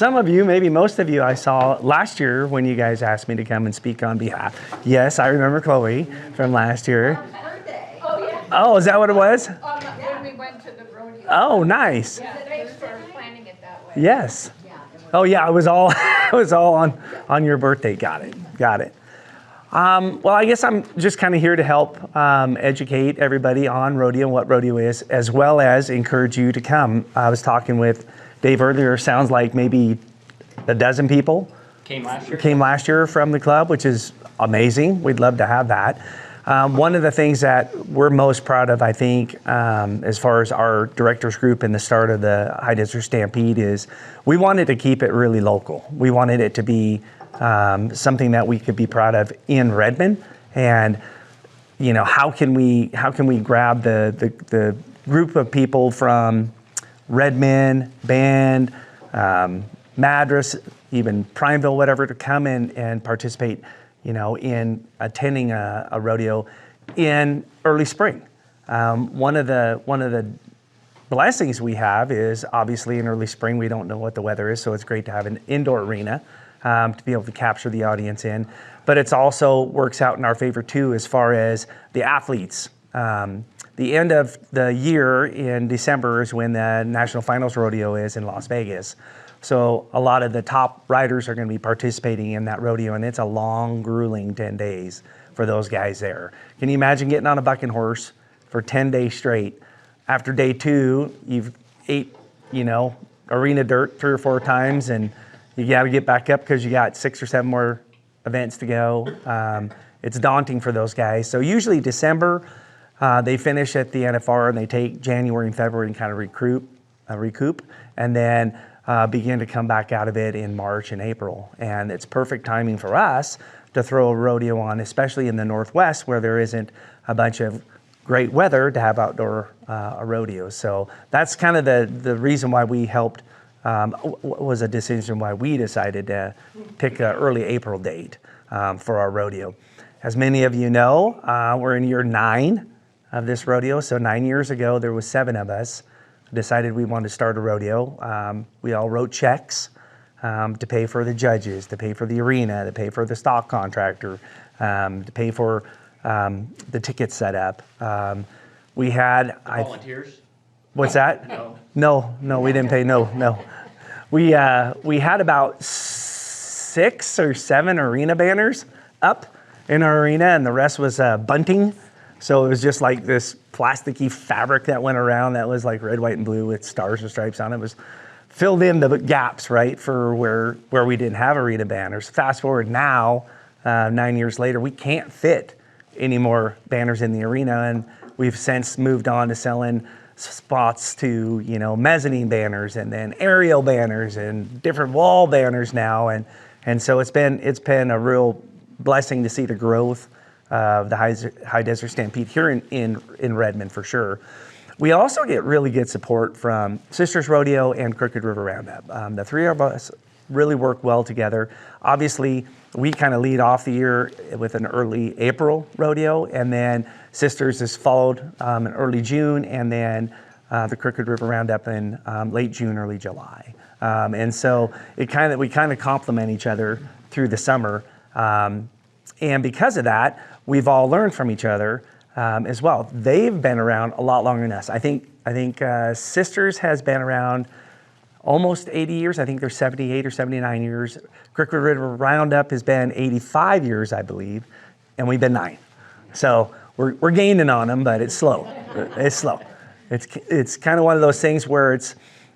some of you, maybe most of you, I saw last year when you guys asked me to come and speak on behalf. Yes, I remember Chloe from last year. Birthday. Oh, yeah. Oh, is that what it was? When we went to the rodeo. Oh, nice. Yeah, thanks for planning it that way. Yes. Oh, yeah, it was all it was all on your birthday. Got it. Well, I guess I'm just kind of here to help educate everybody on rodeo and what rodeo is, as well as encourage you to come. I was talking with Dave earlier. Sounds like maybe a dozen people Came last year from the club, which is amazing. We'd love to have that. One of the things that we're most proud of, I think, as far as our directors group in the start of the High Desert Stampede is we wanted to keep it really local. We wanted it to be something that we could be proud of in Redmond. And, you know, how can we grab the group of people from Redmond, Bend, Madras, even Prineville, whatever, to come in and participate, you know, in attending a rodeo in early spring. One of the blessings we have is obviously in early spring we don't know what the weather is, so it's great to have an indoor arena to be able to capture the audience in. But it's also works out in our favor too as far as the athletes. The end of the year in December is when the National Finals Rodeo is in Las Vegas. So a lot of the top riders are going to be participating in that rodeo, and it's a long, grueling 10 days for those guys there. Can you imagine getting on a bucking horse for 10 days straight? After day 2, you've ate, you know, arena dirt 3 or 4 times, and you got to get back up because you got 6 or 7 more events to go. It's daunting for those guys. So usually December, they finish at the NFR, and they take January and February and kind of recoup, and then begin to come back out of it in March and April. And it's perfect timing for us to throw a rodeo on, especially in the Northwest where there isn't a bunch of great weather to have outdoor rodeos. So that's kind of the reason why we helped, was a decision why we decided to pick an early April date for our rodeo. As many of you know, we're in year 9 of this rodeo. So 9 years ago, there was 7 of us decided we wanted to start a rodeo. We all wrote checks to pay for the judges, to pay for the arena, to pay for the stock contractor, to pay for the ticket setup. We had volunteers. What's that? No, we didn't pay. No. We had about 6 or 7 arena banners up in our arena, and the rest was bunting. So it was just like this plasticky fabric that went around that was like red, white, and blue with stars and stripes on it. It was filled in the gaps, right, for where we didn't have arena banners. Fast forward now, 9 years later, we can't fit any more banners in the arena, and we've since moved on to selling spots to, you know, mezzanine banners and then aerial banners and different wall banners now, and so it's been a real blessing to see the growth of the High Desert Stampede here in Redmond for sure. We also get really good support from Sisters Rodeo and Crooked River Roundup. The 3 of us really work well together. Obviously, we kind of lead off the year with an early April rodeo, and then Sisters is followed in early June, and then the Crooked River Roundup in late June, early July. And so we kind of complement each other through the summer. And because of that, we've all learned from each other as well. They've been around a lot longer than us. I think Sisters has been around almost 80 years. I think they're 78 or 79 years. Crooked River Roundup has been 85 years, I believe, and we've been 9. So we're gaining on them, but it's slow. It's slow. It's kind of one of those things where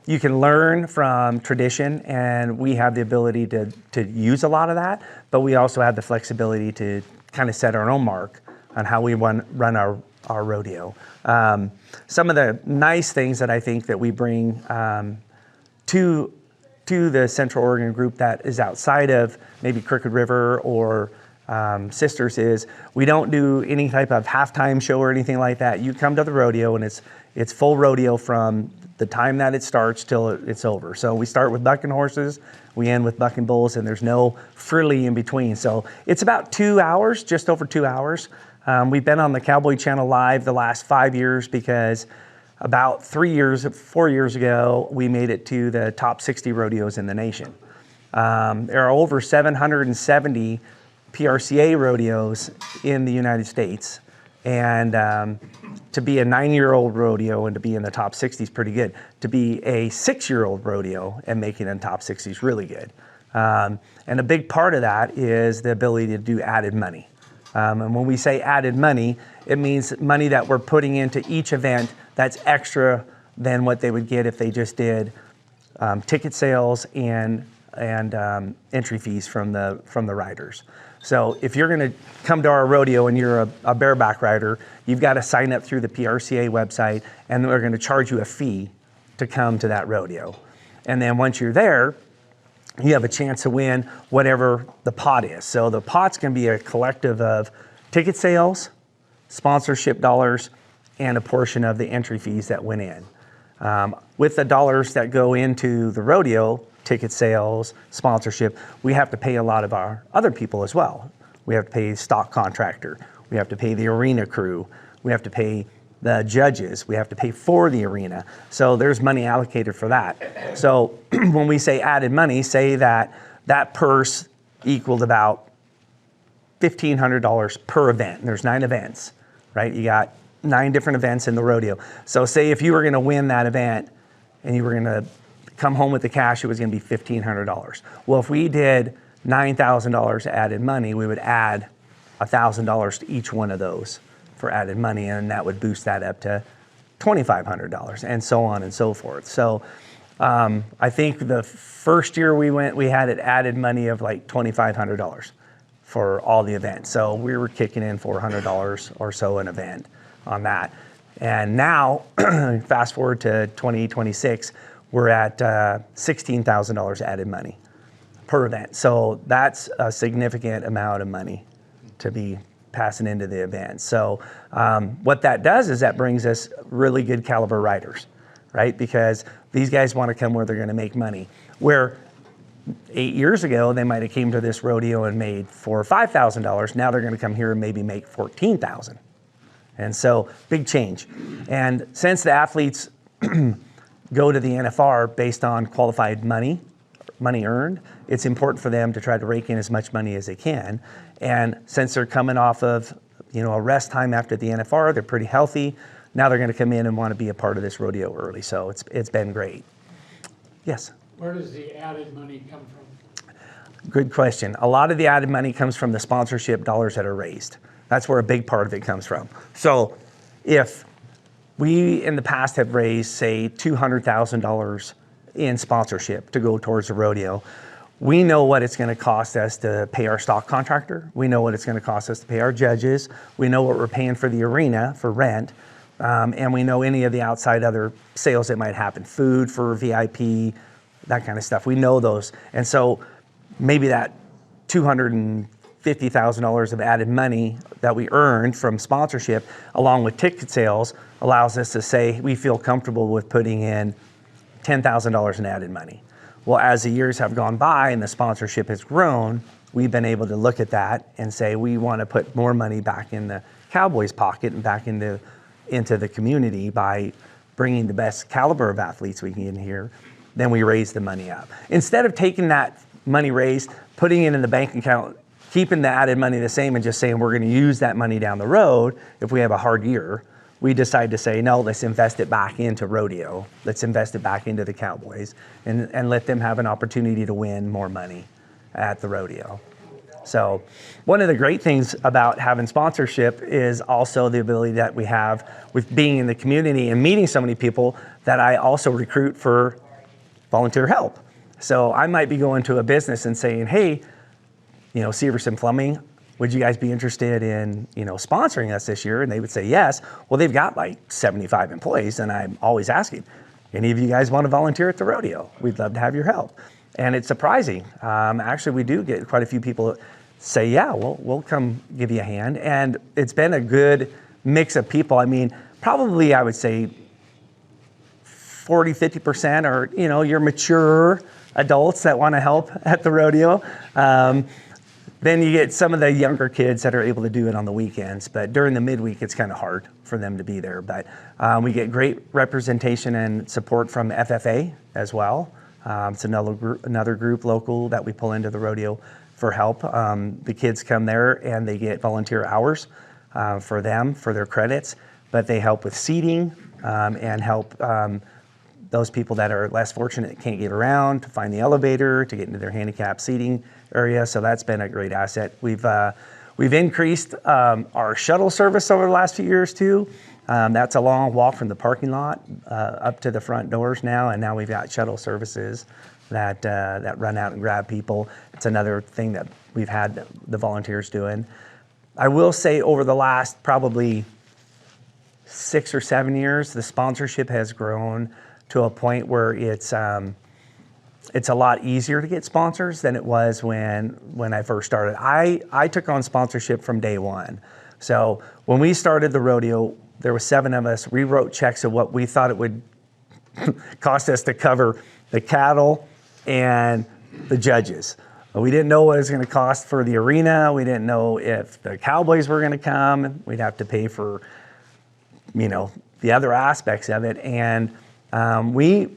you can learn from tradition, and we have the ability to use a lot of that, but we also have the flexibility to kind of set our own mark on how we run our rodeo. Some of the nice things that I think that we bring to the Central Oregon group that is outside of maybe Crooked River or Sisters is we don't do any type of halftime show or anything like that. You come to the rodeo and it's full rodeo from the time that it starts till it's over. So we start with bucking horses, we end with bucking bulls, and there's no frilly in between. So it's about 2 hours, just over 2 hours. We've been on the Cowboy Channel Live the last 5 years because about 4 years ago, we made it to the top 60 rodeos in the nation. There are over 770 PRCA rodeos in the United States. And to be a 9-year-old rodeo and to be in the top 60 is pretty good. To be a 6-year-old rodeo and making it in top 60 is really good. And a big part of that is the ability to do added money. And when we say added money, it means money that we're putting into each event that's extra than what they would get if they just did ticket sales and entry fees from the riders. So if you're going to come to our rodeo and you're a bareback rider, you've got to sign up through the PRCA website, and we're going to charge you a fee to come to that rodeo. And then once you're there, you have a chance to win whatever the pot is. So the pot's going to be a collective of ticket sales, sponsorship dollars, and a portion of the entry fees that went in. With the dollars that go into the rodeo, ticket sales, sponsorship, we have to pay a lot of our other people as well. We have to pay stock contractor. We have to pay the arena crew. We have to pay the judges. We have to pay for the arena. So there's money allocated for that. So when we say added money, say that purse equaled about $1,500 per event. And there's 9 events, right? You got 9 different events in the rodeo. So say if you were going to win that event and you were going to come home with the cash, it was going to be $1,500. Well, if we did $9,000 added money, we would add $1,000 to each one of those for added money, and that would boost that up to $2,500, and so on and so forth. So I think the first year we went, we had it added money of like $2,500 for all the events. So we were kicking in $400 or so an event on that. And now, fast forward to 2026, we're at $16,000 added money per event. So that's a significant amount of money to be passing into the event. So what that does is that brings us really good caliber riders, right? Because these guys want to come where they're going to make money. Where 8 years ago, they might have came to this rodeo and made $4,000 or $5,000. Now they're going to come here and maybe make $14,000. And so big change. And since the athletes go to the NFR based on qualified money earned, it's important for them to try to rake in as much money as they can. And since they're coming off of, a rest time after the NFR, they're pretty healthy. Now they're going to come in and want to be a part of this rodeo early. So it's been great. Yes? Where does the added money come from? Good question. A lot of the added money comes from the sponsorship dollars that are raised. That's where a big part of it comes from. So if we in the past have raised, say, $200,000 in sponsorship to go towards the rodeo, we know what it's going to cost us to pay our stock contractor. We know what it's going to cost us to pay our judges. We know what we're paying for the arena for rent. And we know any of the outside other sales that might happen, food for VIP, that kind of stuff. We know those. And so maybe that $250,000 of added money that we earned from sponsorship, along with ticket sales, allows us to say we feel comfortable with putting in $10,000 in added money. Well, as the years have gone by and the sponsorship has grown, we've been able to look at that and say we want to put more money back in the Cowboys' pocket and back into the community by bringing the best caliber of athletes we can get in here. Then we raise the money up. Instead of taking that money raised, putting it in the bank account, keeping the added money the same and just saying we're going to use that money down the road if we have a hard year, we decide to say, no, let's invest it back into rodeo. Let's invest it back into the Cowboys and let them have an opportunity to win more money at the rodeo. So one of the great things about having sponsorship is also the ability that we have with being in the community and meeting so many people that I also recruit for volunteer help. So I might be going to a business and saying, hey, Severson Plumbing, would you guys be interested in, sponsoring us this year? And they would say yes. Well, they've got like 75 employees, and I'm always asking, any of you guys want to volunteer at the rodeo? We'd love to have your help. And it's surprising. Actually, we do get quite a few people say, yeah, we'll come give you a hand. And it's been a good mix of people. I mean, probably I would say 40-50% are, your mature adults that want to help at the rodeo. then you get some of the younger kids that are able to do it on the weekends, but during the midweek, it's kind of hard for them to be there. But we get great representation and support from FFA as well. It's another group local that we pull into the rodeo for help. The kids come there and they get volunteer hours for them, for their credits, but they help with seating and help those people that are less fortunate, can't get around, to find the elevator, to get into their handicap seating area. So that's been a great asset. We've increased our shuttle service over the last few years too. That's a long walk from the parking lot up to the front doors now, and now we've got shuttle services that run out and grab people. It's another thing that we've had the volunteers doing. I will say over the last probably 6 or 7 years, the sponsorship has grown to a point where it's a lot easier to get sponsors than it was when I first started. I took on sponsorship from day one. So when we started the rodeo, there were 7 of us. We wrote checks of what we thought it would cost us to cover the cattle and the judges. We didn't know what it was going to cost for the arena. We didn't know if the cowboys were going to come. We'd have to pay for, the other aspects of it. And we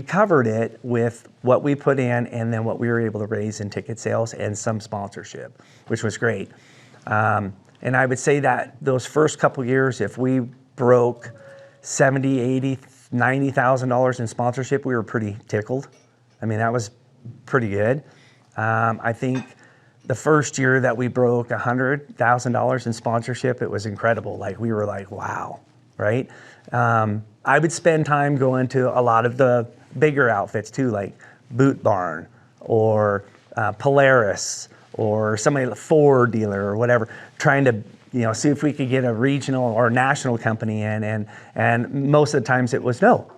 covered it with what we put in and then what we were able to raise in ticket sales and some sponsorship, which was great. And I would say that those first couple years, if we broke $70,000, $80,000, $90,000 in sponsorship, we were pretty tickled. I mean, that was pretty good. I think the first year that we broke $100,000 in sponsorship, it was incredible. Like, we were like, wow, right? I would spend time going to a lot of the bigger outfits too, like Boot Barn or Polaris or somebody, Ford dealer or whatever, trying to see if we could get a regional or national company in, and most of the times it was no.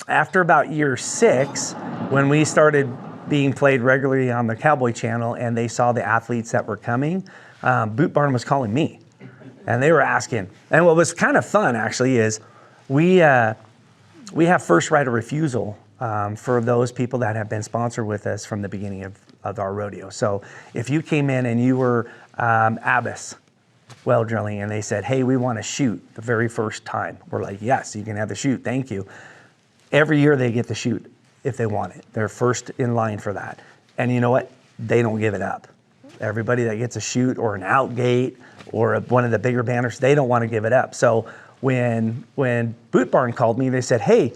After about year 6, when we started being played regularly on the Cowboy Channel and they saw the athletes that were coming, Boot Barn was calling me. And they were asking. And what was kind of fun, actually, is we have first right of refusal for those people that have been sponsored with us from the beginning of our rodeo. So if you came in and you were Abbas Well Drilling and they said, hey, we want to shoot the very first time. We're like, yes, you can have the shoot. Thank you. Every year they get the shoot if they want it. They're first in line for that. And you know what? They don't give it up. Everybody that gets a shoot or an out gate or one of the bigger banners, they don't want to give it up. So when Boot Barn called me, they said, hey,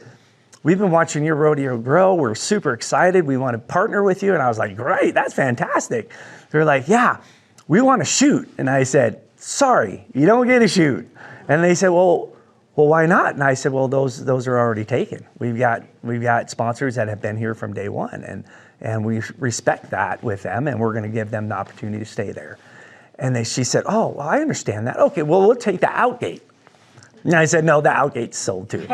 we've been watching your rodeo grow. We're super excited. We want to partner with you. And I was like, great, that's fantastic. They're like, yeah, we want to shoot. And I said, sorry, you don't get a shoot. And they said, well, why not? And I said, well, those are already taken. We've got sponsors that have been here from day one, and we respect that with them, and we're going to give them the opportunity to stay there. And she said, oh, well, I understand that. Okay, well, we'll take the outgate. And I said, no, the outgate's sold too.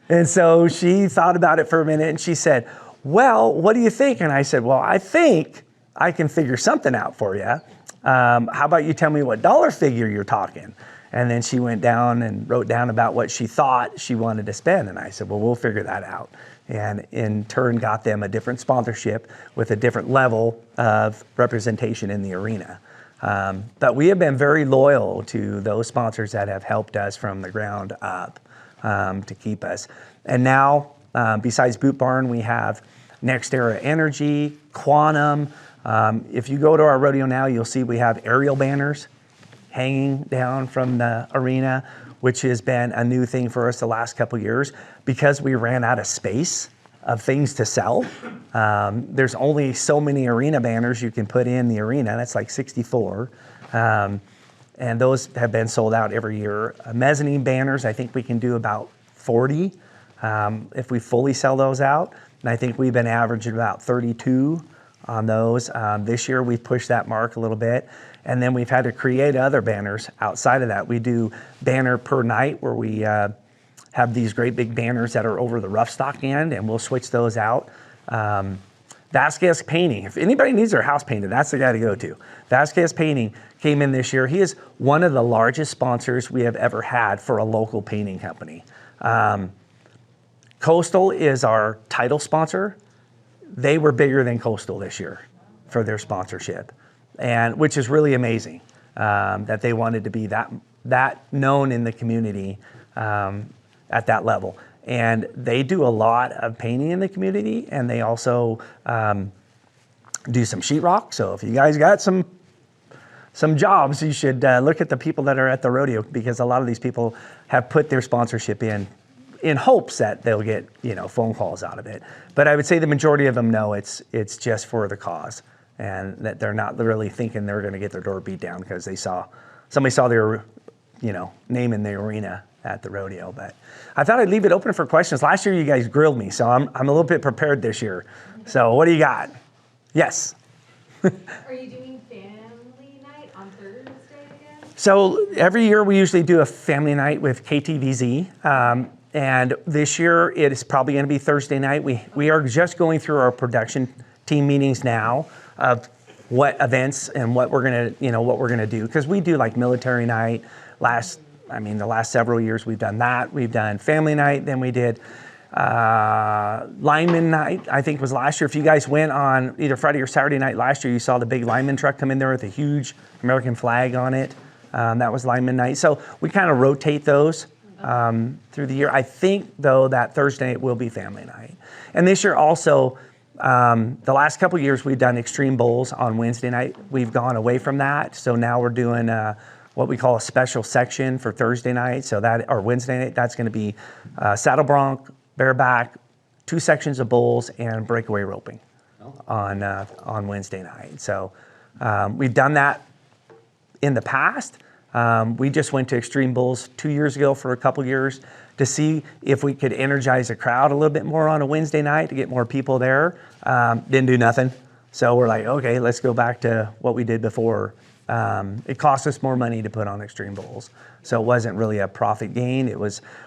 And so she thought about it for a minute, and she said, well, what do you think? And I said, well, I think I can figure something out for you. How about you tell me what dollar figure you're talking? And then she went down and wrote down about what she thought she wanted to spend. And I said, well, we'll figure that out. And in turn got them a different sponsorship with a different level of representation in the arena. But we have been very loyal to those sponsors that have helped us from the ground up to keep us. And now, besides Boot Barn, we have Next Era Energy, Quantum. If you go to our rodeo now, you'll see we have aerial banners hanging down from the arena, which has been a new thing for us the last couple years because we ran out of space of things to sell. There's only so many arena banners you can put in the arena. That's like 64. And those have been sold out every year. Mezzanine banners, I think we can do about 40 if we fully sell those out. And I think we've been averaging about 32 on those. This year we've pushed that mark a little bit. And then we've had to create other banners outside of that. We do banner per night where we have these great big banners that are over the rough stock end, and we'll switch those out. Vasquez Painting, if anybody needs their house painted, that's the guy to go to. Vasquez Painting came in this year. He is one of the largest sponsors we have ever had for a local painting company. Coastal is our title sponsor. they were bigger than Coastal this year for their sponsorship, and which is really amazing that they wanted to be that known in the community at that level. And they do a lot of painting in the community, and they also do some sheetrock. So if you guys got some jobs, you should look at the people that are at the rodeo, because a lot of these people have put their sponsorship in hopes that they'll get, phone calls out of it. But I would say the majority of them know it's just for the cause, and that they're not really thinking they're going to get their door beat down because somebody saw their, name in the arena at the rodeo. But I thought I'd leave it open for questions. Last year you guys grilled me, so I'm a little bit prepared this year. So what do you got? Yes. Are you doing family night on Thursday again? So every year we usually do a family night with KTVZ. And this year it is probably going to be Thursday night. We are just going through our production team meetings now of what events and what we're gonna do, because we do like military night. The last several years we've done that. We've done family night. Then we did lineman night, I think was last year. If you guys went on either Friday or Saturday night last year, you saw the big lineman truck come in there with a huge American flag on it. That was lineman night. So we kind of rotate those through the year. I think though that Thursday night will be family night. And this year also, the last couple of years we've done extreme bowls on Wednesday night. We've gone away from that. So now we're doing what we call a special section for Thursday night. Or Wednesday night, that's going to be saddle bronc, bareback, 2 sections of bowls, and breakaway roping on Wednesday night. So we've done that in the past. We just went to Extreme Bulls 2 years ago for a couple years to see if we could energize the crowd a little bit more on a Wednesday night to get more people there. Didn't do nothing. So we're like, okay, let's go back to what we did before. It cost us more money to put on Extreme Bulls. So it wasn't really a profit gain.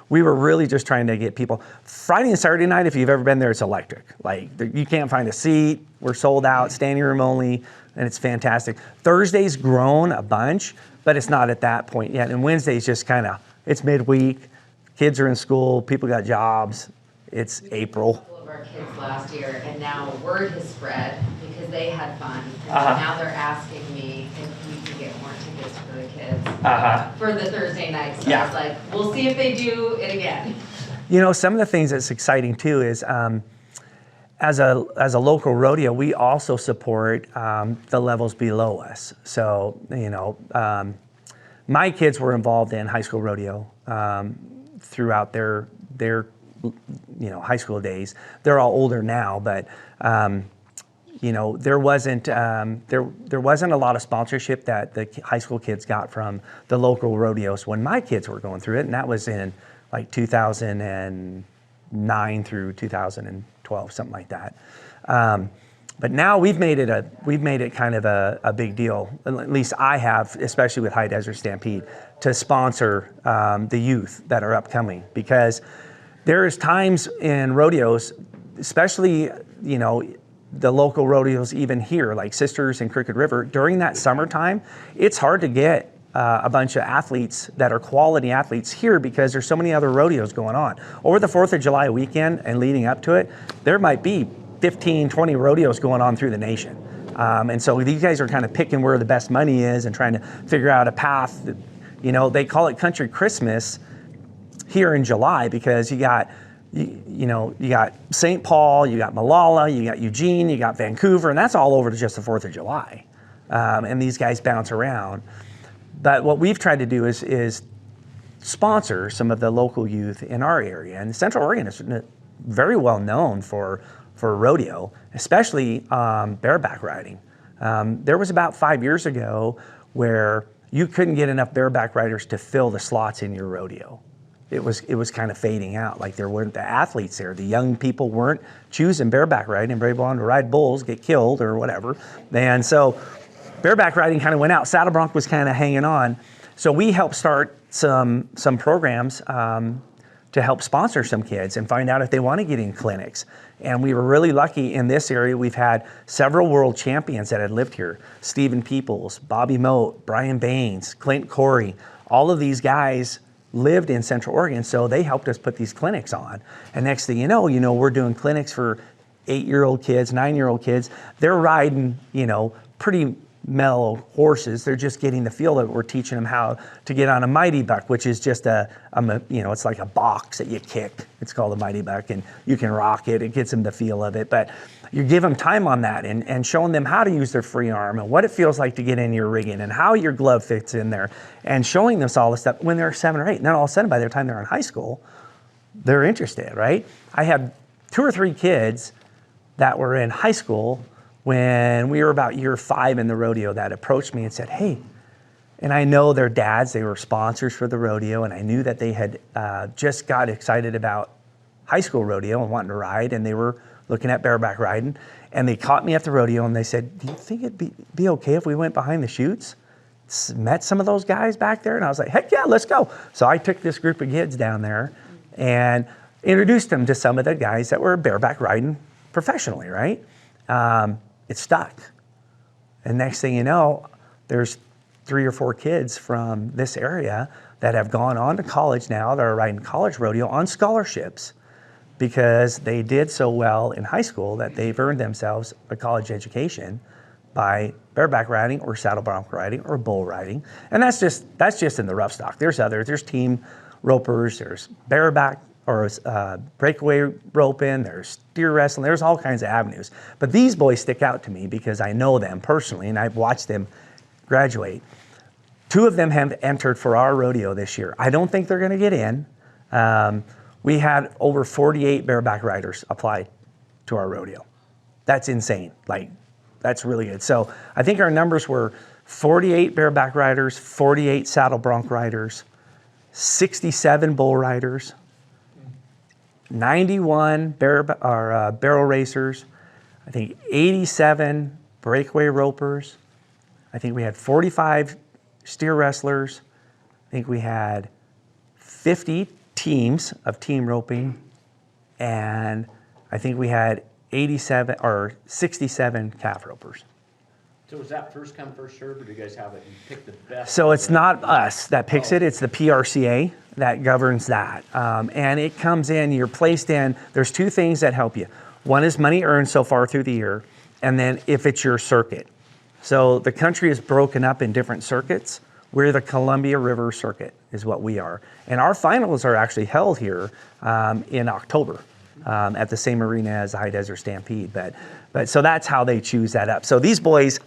We were really just trying to get people. Friday and Saturday night, if you've ever been there, it's electric. Like you can't find a seat. We're sold out, standing room only, and it's fantastic. Thursday's grown a bunch, but it's not at that point yet. And Wednesday's just it's midweek. Kids are in school, people got jobs. It's April. A couple of our kids last year, and now word has spread because they had fun. And now they're asking me if we can get more tickets for the kids for the Thursday night. So I was like, we'll see if they do it again. Some of the things that's exciting too is as a local rodeo, we also support the levels below us. So, my kids were involved in high school rodeo throughout their high school days. They're all older now, but there wasn't a lot of sponsorship that the high school kids got from the local rodeos when my kids were going through it, and that was in like 2009 through 2012, something like that. But now we've made it kind of a big deal. At least I have, especially with High Desert Stampede, to sponsor the youth that are upcoming, because there is times in rodeos, especially the local rodeos even here, like Sisters and Crooked River, during that summertime, it's hard to get a bunch of athletes that are quality athletes here because there's so many other rodeos going on. Over the 4th of July weekend and leading up to it, there might be 15, 20 rodeos going on through the nation. And so these guys are kind of picking where the best money is and trying to figure out a path. They call it Country Christmas here in July because you got St. Paul, you got Malala, you got Eugene, you got Vancouver, and that's all over to just the 4th of July. And these guys bounce around. But what we've tried to do is sponsor some of the local youth in our area. And Central Oregon is very well known for rodeo, especially bareback riding. There was about 5 years ago where you couldn't get enough bareback riders to fill the slots in your rodeo. It was kind of fading out. Like there weren't the athletes there. The young people weren't choosing bareback riding. Everybody wanted to ride bulls, get killed or whatever. And so bareback riding kind of went out. Saddle bronc was kind of hanging on. So we helped start some programs to help sponsor some kids and find out if they want to get in clinics. And we were really lucky in this area. We've had several world champions that had lived here. Stephen Peoples, Bobby Moat, Brian Baines, Clint Corey. All of these guys lived in Central Oregon, so they helped us put these clinics on. And next thing you know, we're doing clinics for 8-year-old kids, 9-year-old kids. They're riding, pretty mellow horses. They're just getting the feel of it. We're teaching them how to get on a mighty buck, which is just it's like a box that you kick. It's called a mighty buck, and you can rock it. It gets them the feel of it. But you give them time on that and showing them how to use their free arm and what it feels like to get in your rigging and how your glove fits in there and showing them all this stuff when they're 7 or 8. And then all of a sudden, by the time they're in high school, they're interested, right? I had 2 or 3 kids that were in high school when we were about year 5 in the rodeo that approached me and said, hey, and I know their dads, they were sponsors for the rodeo, and I knew that they had just got excited about high school rodeo and wanting to ride, and they were looking at bareback riding, and they caught me at the rodeo and they said, do you think it'd be okay if we went behind the chutes? Met some of those guys back there, and I was like, heck yeah, let's go. So I took this group of kids down there and introduced them to some of the guys that were bareback riding professionally, right? It stuck. And next thing you know, there's 3 or 4 kids from this area that have gone on to college now. They're riding college rodeo on scholarships because they did so well in high school that they've earned themselves a college education by bareback riding or saddle bronc riding or bull riding. And that's just in the rough stock. There's others. There's team ropers. There's bareback or breakaway roping, there's steer wrestling, there's all kinds of avenues. But these boys stick out to me because I know them personally and I've watched them graduate. 2 of them have entered for our rodeo this year. I don't think they're gonna get in. We had over 48 bareback riders apply to our rodeo. That's insane, that's really good. So I think our numbers were 48 bareback riders, 48 saddle bronc riders, 67 bull riders, 91 barrel racers, I think 87 breakaway ropers. I think we had 45 steer wrestlers. I think we had 50 teams of team roping. And I think we had 87 or 67 calf ropers. So is that first come, first served, or do you guys have it, you pick the best? So it's not us that picks it, it's the PRCA that governs that. And it comes in, you're placed in, there's 2 things that help you. One is money earned so far through the year, and then if it's your circuit. So the country is broken up in different circuits. We're the Columbia River Circuit is what we are. And our finals are actually held here in October at the same arena as the High Desert Stampede. But so that's how they choose that up. So these boys,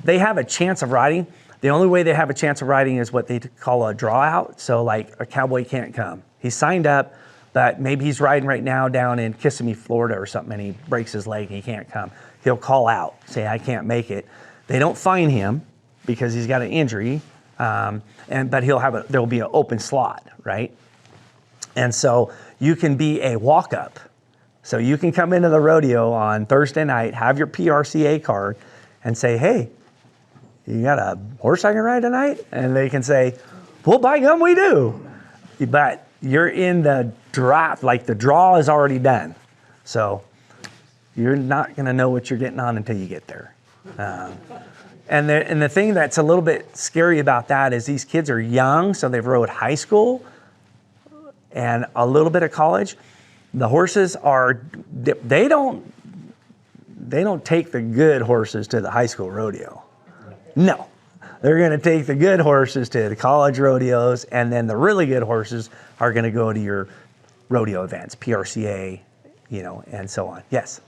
they have a chance of riding. The only way they have a chance of riding is what they call a draw out. So like a cowboy can't come. He's signed up, but maybe he's riding right now down in Kissimmee, Florida or something, and he breaks his leg and he can't come. He'll call out, say, I can't make it. They don't fine him because he's got an injury, but there'll be an open slot, right? And so you can be a walk-up. So you can come into the rodeo on Thursday night, have your PRCA card, and say, hey, you got a horse I can ride tonight? And they can say, well, by gum, we do. But you're in the draft, like the draw is already done. So you're not gonna know what you're getting on until you get there. And the thing that's a little bit scary about that is these kids are young, so they've rode high school and a little bit of college. The horses they don't take the good horses to the high school rodeo. No, they're gonna take the good horses to the college rodeos, and then the really good horses are gonna go to your rodeo events, PRCA, and so on. Yes?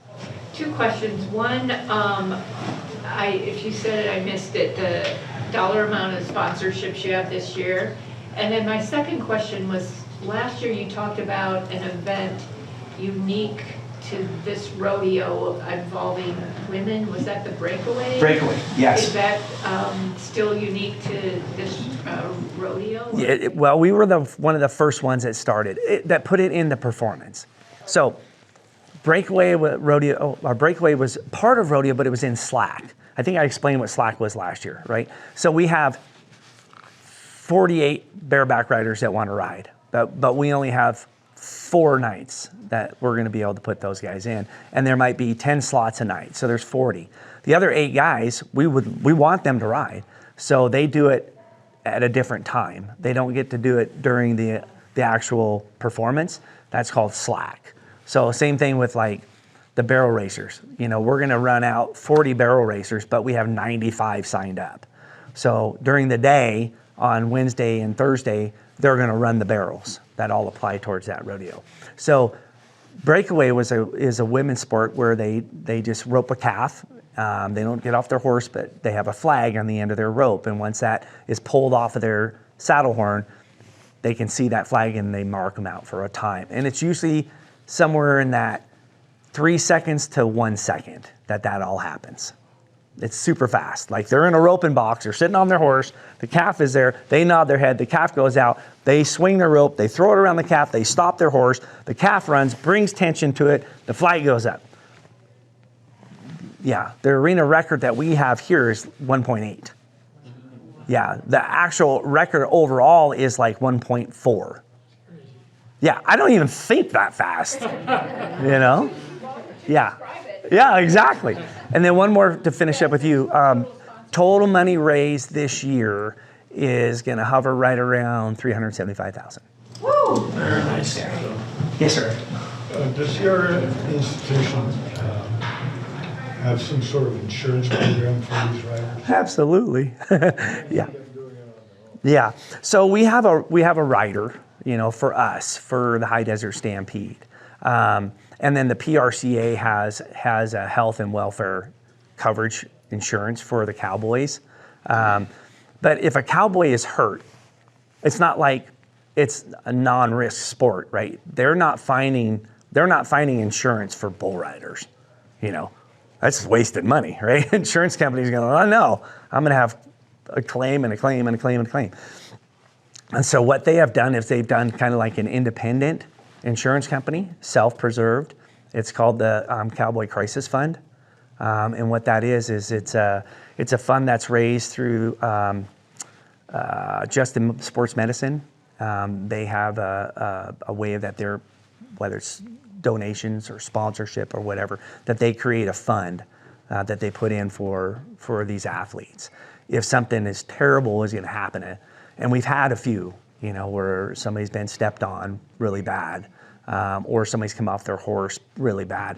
2 questions. One, if you said it, I missed it, the dollar amount of sponsorships you have this year. And then my second question was, last year you talked about an event unique to this rodeo involving women. Was that the breakaway? Breakaway, yes. Is that still unique to this rodeo? Yeah, well, we were one of the first ones that started, that put it into performance. So breakaway rodeo, our breakaway was part of rodeo, but it was in slack. I think I explained what slack was last year, right? So we have 48 bareback riders that want to ride, but we only have 4 nights that we're going to be able to put those guys in, and there might be 10 slots a night, so there's 40. The other 8 guys, we want them to ride, so they do it at a different time. They don't get to do it during the actual performance. That's called slack. So same thing with like the barrel racers. You know, we're gonna run out 40 barrel racers, but we have 95 signed up. So during the day, on Wednesday and Thursday, they're gonna run the barrels that all apply towards that rodeo. So breakaway is a women's sport where they just rope a calf. They don't get off their horse, but they have a flag on the end of their rope. And once that is pulled off of their saddle horn, they can see that flag and they mark them out for a time. And it's usually somewhere in that 3 seconds to 1 second that all happens. It's super fast. Like they're in a roping box, they're sitting on their horse, the calf is there, they nod their head, the calf goes out, they swing their rope, they throw it around the calf, they stop their horse, the calf runs, brings tension to it, the flag goes up. Yeah, the arena record that we have here is 1.8. Yeah, the actual record overall is like 1.4. Yeah, I don't even think that fast, you know? Yeah, yeah, exactly. And then one more to finish up with you. Total money raised this year is gonna hover right around $375,000. Woo! Very nice. Yes, sir. Does your institution have some sort of insurance program for these riders? Absolutely. Yeah. Yeah. So we have a rider, you know, for us for the High Desert Stampede, and then the PRCA has a health and welfare coverage insurance for the cowboys. But if a cowboy is hurt, it's not like it's a non-risk sport, right? They're not finding insurance for bull riders, you know. That's wasted money, right? Insurance companies going, oh no, I'm gonna have a claim and a claim and a claim and a claim. And so what they have done is they've done kind of like an independent insurance company, self-preserved. It's called the Cowboy Crisis Fund. And what that is it's a fund that's raised through Justin Sports Medicine. They have a way that they're, whether it's donations or sponsorship or whatever, that they create a fund that they put in for these athletes. If something is terrible is going to happen, and we've had a few, you know, where somebody's been stepped on really bad, or somebody's come off their horse really bad.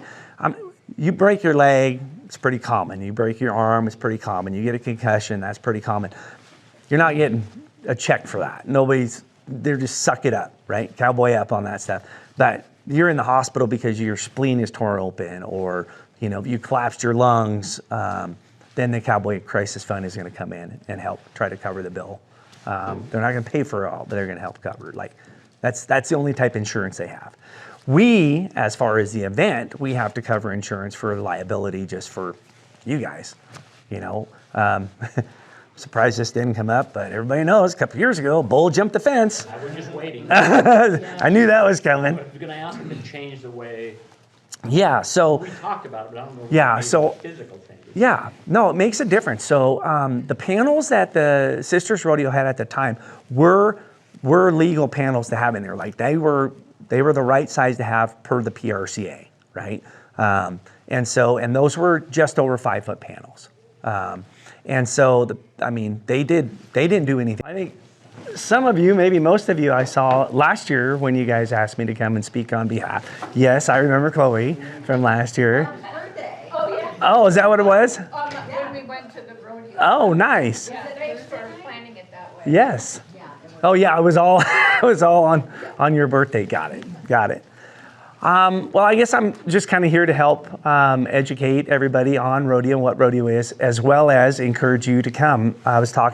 You break your leg, it's pretty common. You break your arm, it's pretty common. You get a concussion, that's pretty common. You're not getting a check for that. They're just suck it up, right? Cowboy up on that stuff. But you're in the hospital because your spleen is torn open, or you know, you collapsed your lungs, then the Cowboy Crisis Fund is going to come in and help try to cover the bill. They're not going to pay for it all, but they're going to help cover it. Like that's the only type of insurance they have. We, as far as the event, we have to cover insurance for liability just for you guys. You know, surprised this didn't come up, but everybody knows a couple years ago, bull jumped the fence. I was just waiting. I knew that was coming. I was gonna ask them to change the way, Yeah, so. we talked about it, but I don't know if Yeah, it made so- physical changes. Yeah, no, it makes a difference. So the panels that the Sisters Rodeo had at the time were legal panels to have in there. Like they were the right size to have per the PRCA, right? And those were just over 5 foot panels. And so they didn't do anything. I think some of you, maybe most of you, I saw last year when you guys asked me to come and speak on behalf. Yes, I remember Chloe from last year. Birthday. Oh, yeah. Oh, is that what it was? When we went to the rodeo. Oh, nice. Yeah, thanks for planning it that way. Yes. Yeah, it was- Oh yeah, it was all it was all on your birthday. Got it. Well, I guess I'm just kind of here to help educate everybody on rodeo and what rodeo is, as well as encourage you to come. I was talking